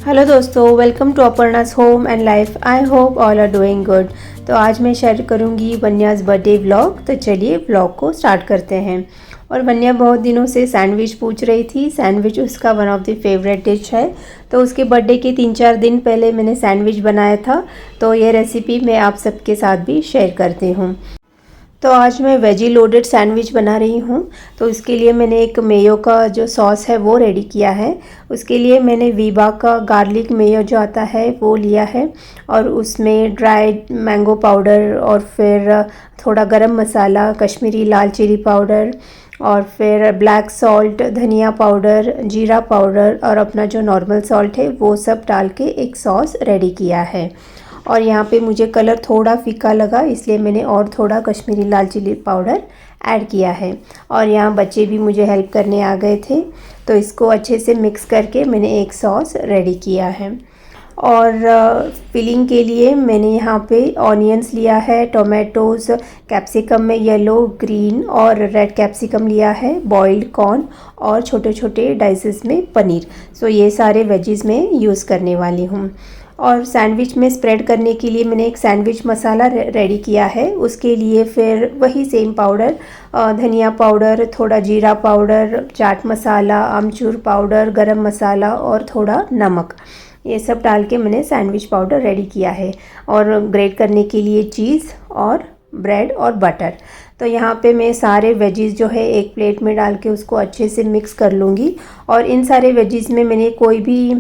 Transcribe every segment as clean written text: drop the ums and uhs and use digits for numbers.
Hello दोस्तों, welcome to Aparna's home and life. I hope all are doing good. तो आज मैं शेयर करूंगी वन्यास बर्थडे व्लॉग। तो चलिए व्लॉग को स्टार्ट करते हैं। और वन्या बहुत दिनों से सैंडविच पूछ रही थी। सैंडविच उसका one of the favourite dish है। तो उसके बर्थडे के 3-4 दिन पहले मैंने सैंडविच बनाया था। तो ये रेसिपी मैं आप सबके साथ भी शेयर करती हूँ। तो आज मैं वेजी लोडेड सैंडविच बना रही हूँ। तो इसके लिए मैंने एक मेयो का जो सॉस है वो रेडी किया है। उसके लिए मैंने वीबा का गार्लिक मेयो जो आता है वो लिया है, और उसमें ड्राइड मैंगो पाउडर और फिर थोड़ा गरम मसाला, कश्मीरी लाल चिली पाउडर और फिर ब्लैक सॉल्ट, धनिया पाउडर, जीरा पाउडर और अपना जो नॉर्मल सॉल्ट है वो सब डाल के एक सॉस रेडी किया है। और यहाँ पे मुझे कलर थोड़ा फीका लगा, इसलिए मैंने और थोड़ा कश्मीरी लाल चिली पाउडर ऐड किया है। और यहाँ बच्चे भी मुझे हेल्प करने आ गए थे। तो इसको अच्छे से मिक्स करके मैंने एक सॉस रेडी किया है। और फिलिंग के लिए मैंने यहाँ पे ऑनियंस लिया है, टोमेटोज़, कैप्सिकम में येलो, ग्रीन और रेड कैप्सिकम लिया है, बॉइल्ड कॉर्न और छोटे छोटे डाइसेस में पनीर। सो ये सारे वेजिस में यूज़ करने वाली हूँ। और सैंडविच में स्प्रेड करने के लिए मैंने एक सैंडविच मसाला रेडी किया है। उसके लिए फिर वही सेम पाउडर, धनिया पाउडर, थोड़ा जीरा पाउडर, चाट मसाला, आमचूर पाउडर, गरम मसाला और थोड़ा नमक, ये सब डाल के मैंने सैंडविच पाउडर रेडी किया है। और ग्रेट करने के लिए चीज़ और ब्रेड और बटर। तो यहाँ पे मैं सारे वेजीज़ जो है एक प्लेट में डाल के उसको अच्छे से मिक्स कर लूँगी। और इन सारे वेजीज़ में मैंने कोई भी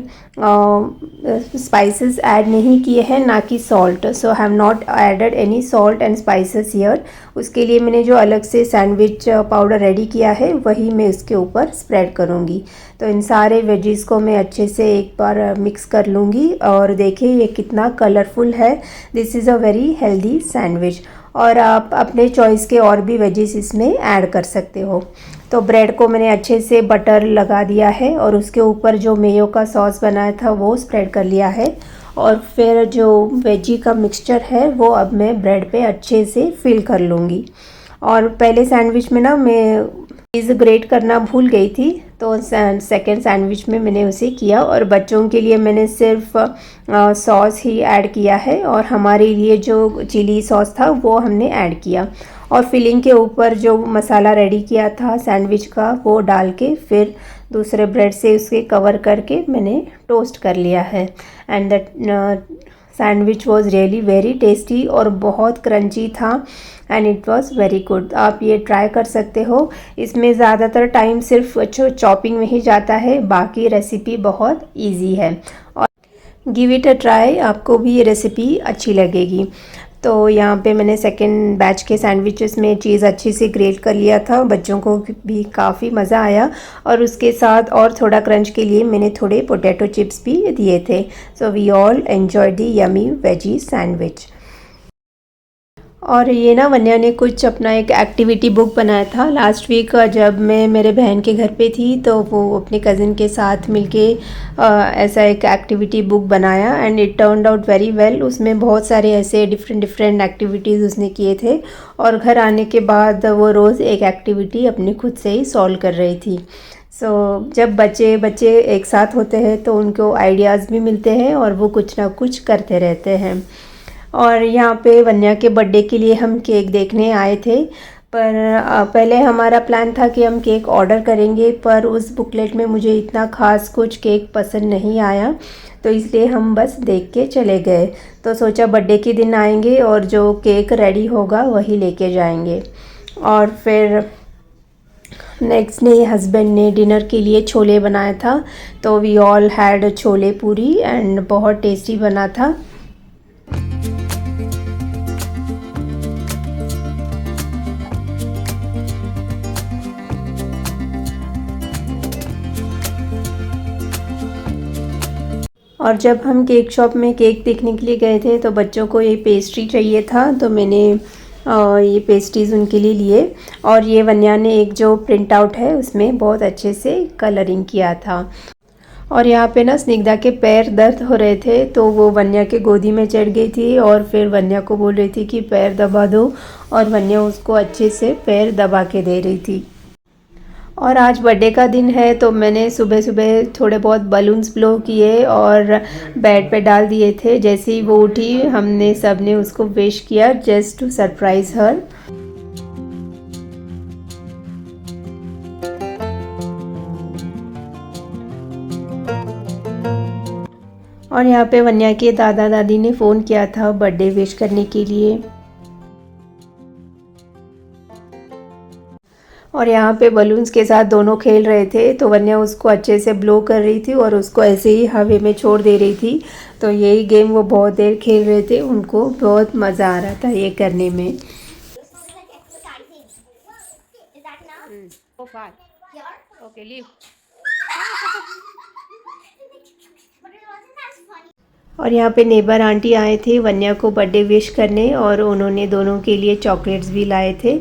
स्पाइसेस ऐड नहीं किए हैं, ना कि salt. So have not added any salt and spices here. उसके लिए मैंने जो अलग से सैंडविच पाउडर रेडी किया है वही मैं इसके ऊपर स्प्रेड करूँगी। तो इन सारे वेजीज़ को मैं अच्छे से एक बार मिक्स कर लूँगी। और देखिए ये कितना कलरफुल है। This is a very healthy sandwich. और आप अपने चॉइस के और भी वेजीज इसमें ऐड कर सकते हो। तो ब्रेड को मैंने अच्छे से बटर लगा दिया है और उसके ऊपर जो मेयो का सॉस बनाया था वो स्प्रेड कर लिया है। और फिर जो वेजी का मिक्सचर है वो अब मैं ब्रेड पे अच्छे से फिल कर लूँगी। और पहले सैंडविच में ना मैं चीज़ ग्रेट करना भूल गई थी, तो सेकंड सैंडविच में मैंने उसे किया। और बच्चों के लिए मैंने सिर्फ सॉस ही ऐड किया है, और हमारे लिए जो चिली सॉस था वो हमने ऐड किया। और फिलिंग के ऊपर जो मसाला रेडी किया था सैंडविच का वो डाल के फिर दूसरे ब्रेड से उसके कवर करके मैंने टोस्ट कर लिया है। And that sandwich was really very tasty और बहुत क्रंची था and it was very good. आप ये ट्राई कर सकते हो। इसमें ज़्यादातर टाइम सिर्फ चॉपिंग में ही जाता है, बाकी रेसिपी बहुत इजी है। और गिव इट अ ट्राई, आपको भी ये रेसिपी अच्छी लगेगी। तो यहाँ पे मैंने सेकेंड बैच के सैंडविचेस में चीज़ अच्छी से ग्रेट कर लिया था। बच्चों को भी काफ़ी मज़ा आया। और उसके साथ और थोड़ा क्रंच के लिए मैंने थोड़े पोटैटो चिप्स भी दिए थे। So we all enjoy the yummy veggie sandwich. और ये ना वन्या ने कुछ अपना एक एक्टिविटी बुक बनाया था लास्ट वीक। जब मैं मेरे बहन के घर पे थी तो वो अपने कज़न के साथ मिलके ऐसा एक एक्टिविटी बुक बनाया and it turned out very well. उसमें बहुत सारे ऐसे डिफरेंट एक्टिविटीज़ उसने किए थे। और घर आने के बाद वो रोज़ एक एक्टिविटी अपने खुद से ही सॉल्व कर रही थी। जब बच्चे एक साथ होते हैं तो उनको आइडियाज़ भी मिलते हैं और वो कुछ ना कुछ करते रहते हैं। और यहाँ पे वन्या के बर्थडे के लिए हम केक देखने आए थे, पर पहले हमारा प्लान था कि हम केक ऑर्डर करेंगे, पर उस बुकलेट में मुझे इतना ख़ास कुछ केक पसंद नहीं आया, तो इसलिए हम बस देख के चले गए। तो सोचा बर्थडे के दिन आएंगे और जो केक रेडी होगा वही लेके जाएंगे। और फिर नेक्स्ट डे हस्बैंड ने डिनर के लिए छोले बनाया था। तो वी ऑल हैड छोले पूरी एंड बहुत टेस्टी बना था। और जब हम केक शॉप में केक देखने के लिए गए थे तो बच्चों को ये पेस्ट्री चाहिए था, तो मैंने ये पेस्ट्रीज़ उनके लिए लिए। और ये वन्या ने एक जो प्रिंट आउट है उसमें बहुत अच्छे से कलरिंग किया था। और यहाँ पे ना स्निग्धा के पैर दर्द हो रहे थे, तो वो वन्या के गोदी में चढ़ गई थी और फिर वन्या को बोल रही थी कि पैर दबा दो, और वन्या उसको अच्छे से पैर दबा के दे रही थी। और आज बर्थडे का दिन है तो मैंने सुबह सुबह थोड़े बहुत बलून्स ब्लो किए और बेड पे डाल दिए थे। जैसे ही वो उठी हमने सब ने उसको विश किया जस्ट टू सरप्राइज़ हर। और यहाँ पे वन्या के दादा दादी ने फ़ोन किया था बर्थडे विश करने के लिए। और यहाँ पे बलून्स के साथ दोनों खेल रहे थे तो वन्या उसको अच्छे से ब्लो कर रही थी और उसको ऐसे ही हवा में छोड़ दे रही थी। तो यही गेम वो बहुत देर खेल रहे थे, उनको बहुत मज़ा आ रहा था ये करने में। और यहाँ पे नेबर आंटी आए थे वन्या को बर्थडे विश करने और उन्होंने दोनों के लिए चॉकलेट्स भी लाए थे।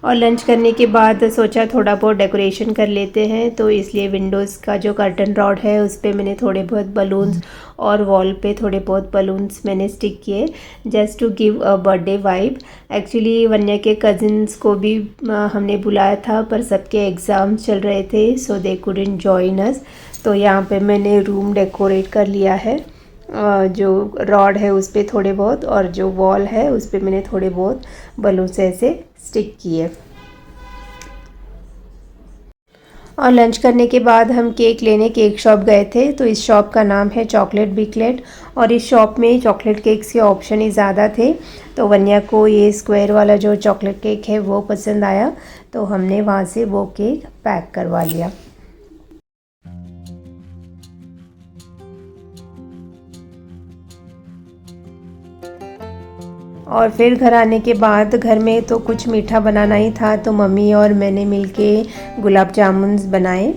और लंच करने के बाद सोचा थोड़ा बहुत डेकोरेशन कर लेते हैं, तो इसलिए विंडोज़ का जो कर्टन रॉड है उस पर मैंने थोड़े बहुत बलून्स और वॉल पे थोड़े बहुत बलून्स मैंने स्टिक किए just to give a birthday vibe. Actually Vanya के कज़िन्स को भी हमने बुलाया था पर सबके एग्ज़ाम्स चल रहे थे सो दे कुडंट जॉइन अस। तो यहाँ पे मैंने रूम डेकोरेट कर लिया है। जो रॉड है उस पर थोड़े बहुत और जो वॉल है उस पर मैंने थोड़े बहुत बलून्स ऐसे स्टिक किए। और लंच करने के बाद हम केक लेने केक शॉप गए थे। तो इस शॉप का नाम है चॉकलेट बिकलेट और इस शॉप में चॉकलेट केक्स के ऑप्शन ही ज़्यादा थे। तो वन्या को ये स्क्वायर वाला जो चॉकलेट केक है वो पसंद आया तो हमने वहाँ से वो केक पैक करवा लिया। और फिर घर आने के बाद घर में तो कुछ मीठा बनाना ही था तो मम्मी और मैंने मिलके गुलाब जामुन्स बनाए।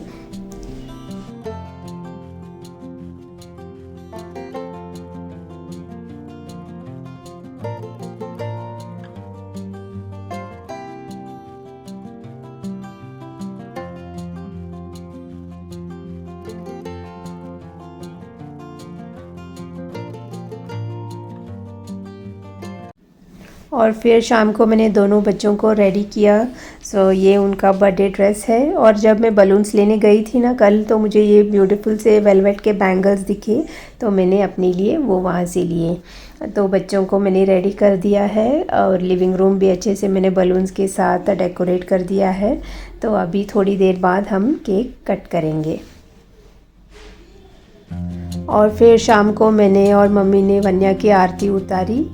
और फिर शाम को मैंने दोनों बच्चों को रेडी किया। सो ये उनका बर्थडे ड्रेस है। और जब मैं बलून्स लेने गई थी ना कल तो मुझे ये ब्यूटीफुल से वेलवेट के बैंगल्स दिखे तो मैंने अपने लिए वो वहाँ से लिए। तो बच्चों को मैंने रेडी कर दिया है और लिविंग रूम भी अच्छे से मैंने बलून्स के साथ डेकोरेट कर दिया है। तो अभी थोड़ी देर बाद हम केक कट करेंगे। और फिर शाम को मैंने और मम्मी ने वन्या की आरती उतारी।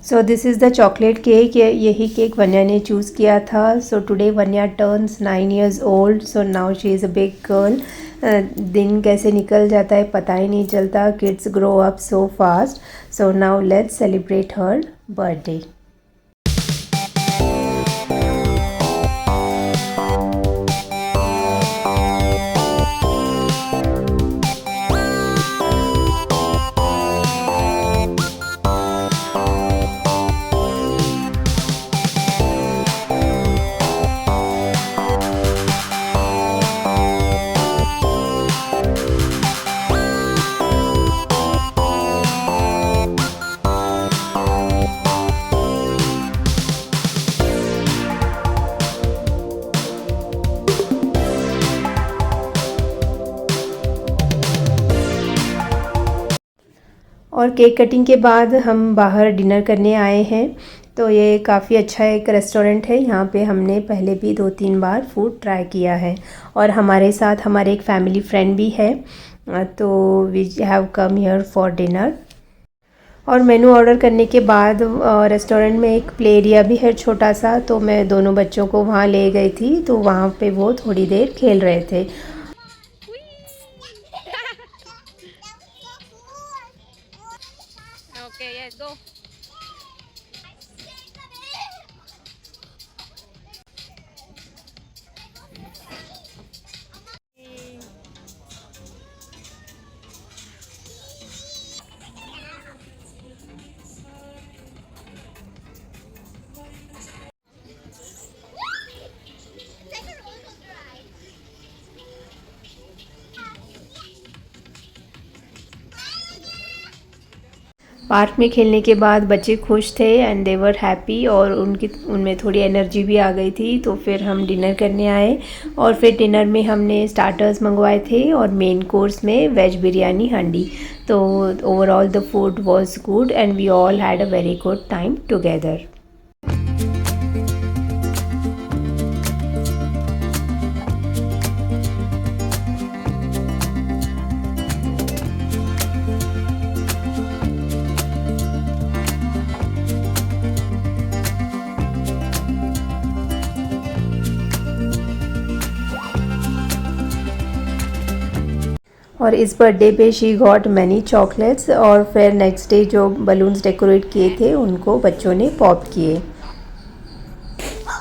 So this is the chocolate cake. यही केक वन्या ने चूज़ किया था। So today Vanya turns 9 years old. So now she is a big girl. दिन कैसे निकल जाता है पता ही नहीं चलता। Kids grow up so fast. So now let's celebrate her birthday. और केक कटिंग के बाद हम बाहर डिनर करने आए हैं। तो ये काफ़ी अच्छा एक रेस्टोरेंट है। यहाँ पे हमने पहले भी 2-3 बार फूड ट्राई किया है। और हमारे साथ हमारे एक फैमिली फ्रेंड भी है तो we have come here for dinner. और मेनू ऑर्डर करने के बाद रेस्टोरेंट में एक प्ले एरिया भी है छोटा सा, तो मैं दोनों बच्चों को वहाँ ले गई थी। तो वहाँ पे वो थोड़ी देर खेल रहे थे। Okay, yes, go. पार्क में खेलने के बाद बच्चे खुश थे एंड दे वर हैप्पी और उनमें थोड़ी एनर्जी भी आ गई थी। तो फिर हम डिनर करने आए और फिर डिनर में हमने स्टार्टर्स मंगवाए थे और मेन कोर्स में वेज बिरयानी हांडी। तो overall the food was good and we all had a very good time together. और इस बर्थडे पे शी गॉट मैनी चॉकलेट्स और फिर नेक्स्ट डे जो बलून्स डेकोरेट किए थे उनको बच्चों ने पॉप किए।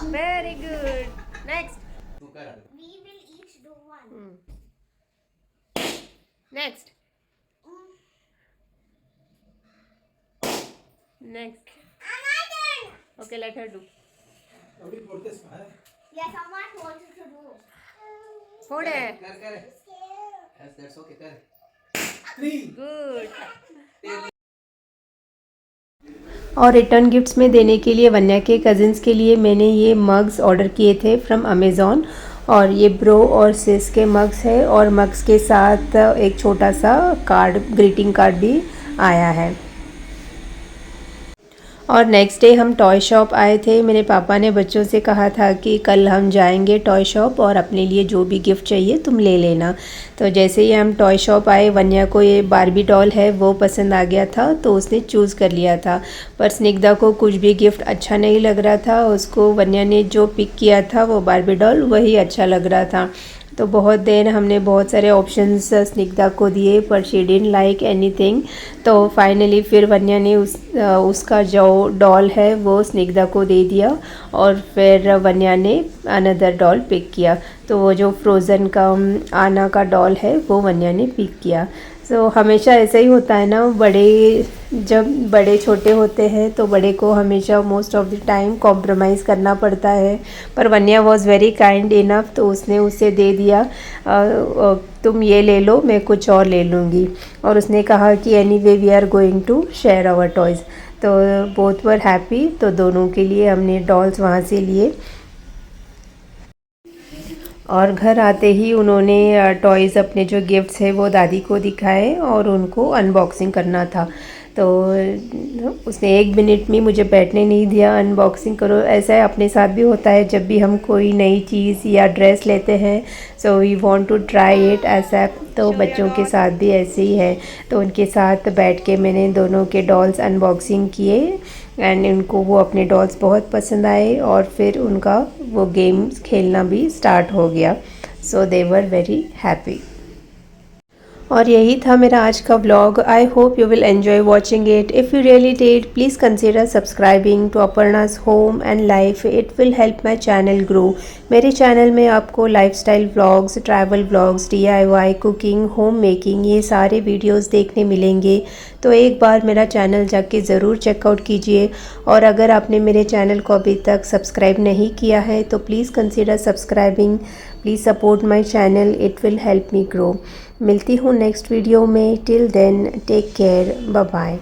Very good, next We will each do one. Next next okay let her do. Yes, Amma wanted to do. फोड़ है Yes, that's okay. Kar. Good. और रिटर्न गिफ्ट्स में देने के लिए वन्या के कज़िन्स के लिए मैंने ये मग्स ऑर्डर किए थे फ्रॉम अमेज़ॉन और ये ब्रो और सिस के मग्स है और मग्स के साथ एक छोटा सा कार्ड ग्रीटिंग कार्ड भी आया है। और नेक्स्ट डे हम टॉय शॉप आए थे। मेरे पापा ने बच्चों से कहा था कि कल हम जाएंगे टॉय शॉप और अपने लिए जो भी गिफ्ट चाहिए तुम ले लेना। तो जैसे ही हम टॉय शॉप आए वन्या को ये बारबी डॉल है वो पसंद आ गया था तो उसने चूज़ कर लिया था। पर स्निग्धा को कुछ भी गिफ्ट अच्छा नहीं लग रहा था। उसको वन्या ने जो पिक किया था वो बारबी डॉल वही अच्छा लग रहा था। तो बहुत देर हमने बहुत सारे ऑप्शंस स्निग्धा को दिए पर शी डिडंट लाइक एनीथिंग। तो फाइनली फिर वन्या ने उसका जो डॉल है वो स्निग्धा को दे दिया और फिर वन्या ने अनदर डॉल पिक किया। तो वो जो फ्रोज़न का आना का डॉल है वो वन्या ने पिक किया। सो हमेशा ऐसा ही होता है ना, जब बड़े छोटे होते हैं तो बड़े को हमेशा most of the time compromise करना पड़ता है। पर वन्या वॉज वेरी काइंड इनफ तो उसने उसे दे दिया तुम ये ले लो मैं कुछ और ले लूँगी। और उसने कहा कि anyway we are going to share our toys. तो बोथ वर हैप्पी। तो दोनों के लिए हमने डॉल्स वहाँ से लिए और घर आते ही उन्होंने टॉयज़ अपने जो गिफ्ट्स है वो दादी को दिखाए और उनको अनबॉक्सिंग करना था। तो उसने 1 मिनट में मुझे बैठने नहीं दिया, अनबॉक्सिंग करो। ऐसा अपने साथ भी होता है जब भी हम कोई नई चीज़ या ड्रेस लेते हैं so we want to try it ऐसा। तो बच्चों के साथ भी ऐसे ही है। तो उनके साथ बैठ के मैंने दोनों के डॉल्स अनबॉक्सिंग किए एंड उनको वो अपने डॉल्स बहुत पसंद आए और फिर उनका वो गेम्स खेलना भी स्टार्ट हो गया। So they were very happy. और यही था मेरा आज का vlog. I hope you will enjoy watching it. If you really did please consider subscribing to Aparna's home and life. It will help my channel grow. मेरे चैनल में आपको lifestyle vlogs, travel vlogs, DIY, cooking, home making ये सारे videos देखने मिलेंगे। तो एक बार मेरा चैनल जाके ज़रूर चेकआउट कीजिए। और अगर आपने मेरे चैनल को अभी तक सब्सक्राइब नहीं किया है तो please consider subscribing. Please support my channel, it will help me grow. मिलती हूँ नेक्स्ट वीडियो में। Till then take care, bye bye.